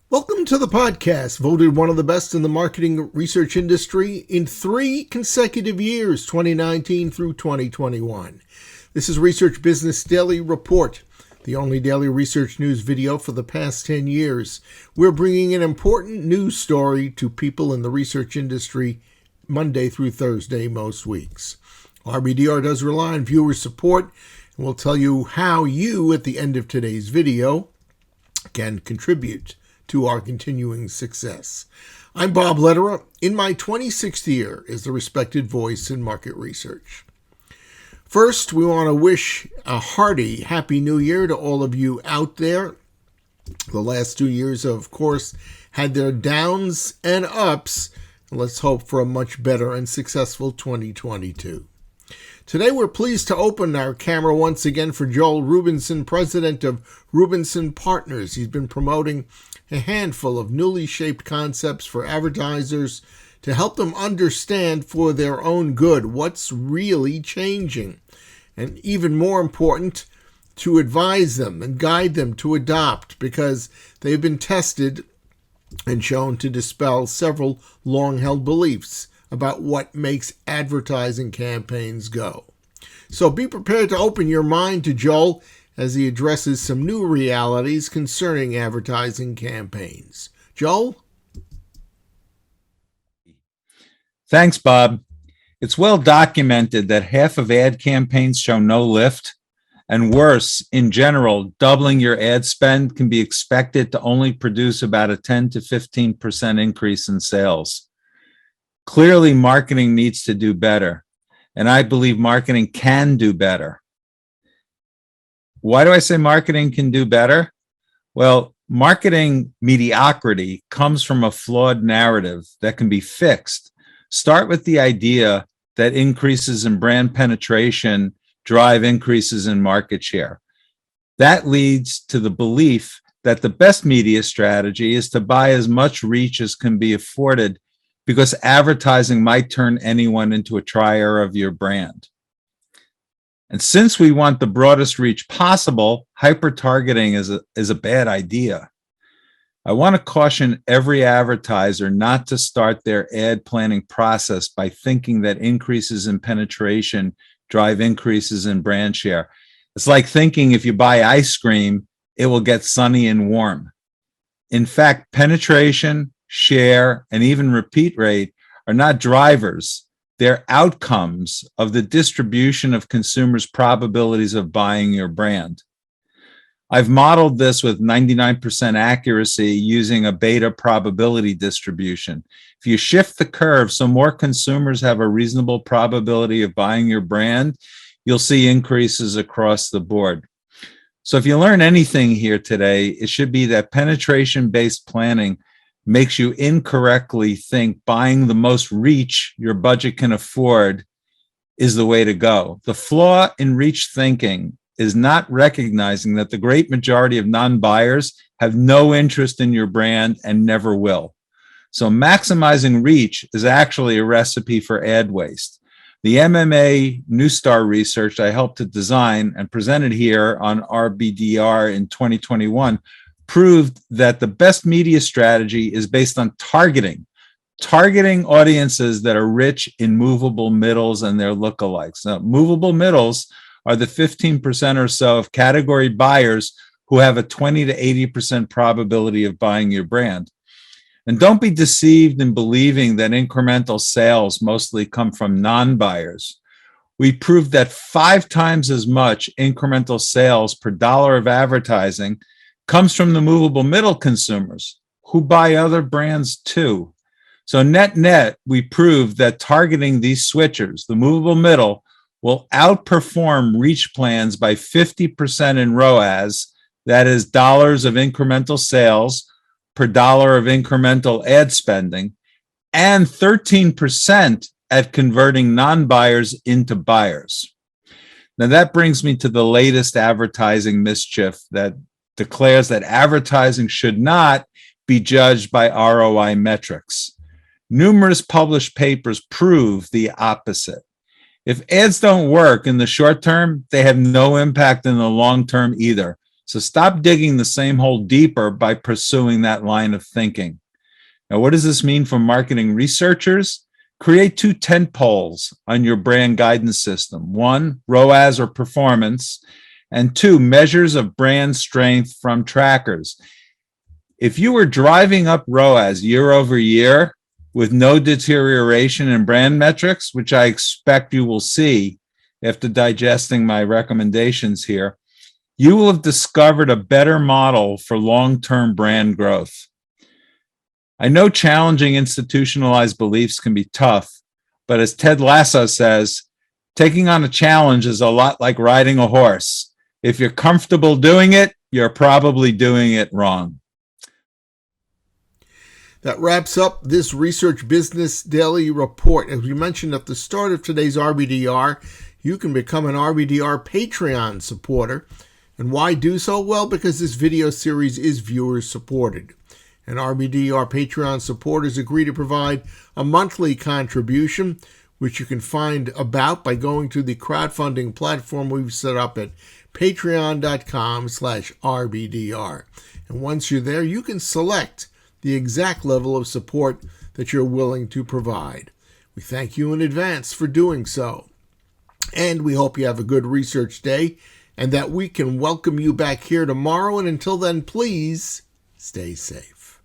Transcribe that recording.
Welcome to the podcast, voted one of the best in the marketing research industry in 3 consecutive years, 2019 through 2021. This is Research Business Daily Report, the only daily research news video for the past 10 years. We're bringing an important news story to people in the research industry Monday through Thursday most weeks. RBDR does rely on viewer support, and we'll tell you how you, at the end of today's video, can contribute to our continuing success. I'm Bob Lederer, in my 26th year as the respected voice in market research. First, we want to wish a hearty Happy New Year to all of you out there. The last 2 years, of course, had their downs and ups. Let's hope for a much better and successful 2022. Today, we're pleased to open our camera once again for Joel Rubinson, president of Rubinson Partners. He's been promoting a handful of newly shaped concepts for advertisers to help them understand for their own good what's really changing. And even more important, to advise them and guide them to adopt, because they've been tested and shown to dispel several long-held beliefs about what makes advertising campaigns go. So be prepared to open your mind to Joel as he addresses some new realities concerning advertising campaigns. Joel? Thanks, Bob. It's well documented that half of ad campaigns show no lift, and worse, in general, doubling your ad spend can be expected to only produce about a 10 to 15% increase in sales. Clearly, marketing needs to do better, and I believe marketing can do better. Why do I say marketing can do better? Well, marketing mediocrity comes from a flawed narrative that can be fixed. Start with the idea that increases in brand penetration drive increases in market share. That leads to the belief that the best media strategy is to buy as much reach as can be afforded, because advertising might turn anyone into a trier of your brand. And since we want the broadest reach possible, hyper-targeting is a bad idea. I want to caution every advertiser not to start their ad planning process by thinking that increases in penetration drive increases in brand share. It's like thinking if you buy ice cream, it will get sunny and warm. In fact, penetration, share, and even repeat rate are not drivers. They're outcomes of the distribution of consumers' probabilities of buying your brand. I've modeled this with 99% accuracy using a beta probability distribution. If you shift the curve so more consumers have a reasonable probability of buying your brand, you'll see increases across the board. So if you learn anything here today, it should be that penetration-based planning makes you incorrectly think buying the most reach your budget can afford is the way to go. The flaw in reach thinking is not recognizing that the great majority of non-buyers have no interest in your brand and never will. So maximizing reach is actually a recipe for ad waste. The MMA Neustar research I helped to design and presented here on RBDR in 2021 proved that the best media strategy is based on targeting audiences that are rich in movable middles and their lookalikes. Now, movable middles are the 15% or so of category buyers who have a 20 to 80% probability of buying your brand. And don't be deceived in believing that incremental sales mostly come from non-buyers. We proved that 5 times as much incremental sales per dollar of advertising comes from the movable middle consumers who buy other brands too. So net, we proved that targeting these switchers, the movable middle, will outperform reach plans by 50% in ROAS, that is dollars of incremental sales per dollar of incremental ad spending, and 13% at converting non-buyers into buyers. Now that brings me to the latest advertising mischief that declares that advertising should not be judged by ROI metrics. Numerous published papers prove the opposite. If ads don't work in the short term, they have no impact in the long term either. So stop digging the same hole deeper by pursuing that line of thinking. Now, what does this mean for marketing researchers? Create 2 tent poles on your brand guidance system. 1, ROAS or performance, and 2, measures of brand strength from trackers. If you were driving up ROAS year over year with no deterioration in brand metrics, which I expect you will see after digesting my recommendations here, you will have discovered a better model for long-term brand growth. I know challenging institutionalized beliefs can be tough, but as Ted Lasso says, taking on a challenge is a lot like riding a horse. If you're comfortable doing it, you're probably doing it wrong. That wraps up this Research Business Daily Report. As we mentioned at the start of today's RBDR, you can become an RBDR Patreon supporter. And why do so? Well, because this video series is viewer supported. And RBDR Patreon supporters agree to provide a monthly contribution, which you can find about by going to the crowdfunding platform we've set up at patreon.com/RBDR. And once you're there, you can select the exact level of support that you're willing to provide. We thank you in advance for doing so. And we hope you have a good research day and that we can welcome you back here tomorrow. And until then, please stay safe.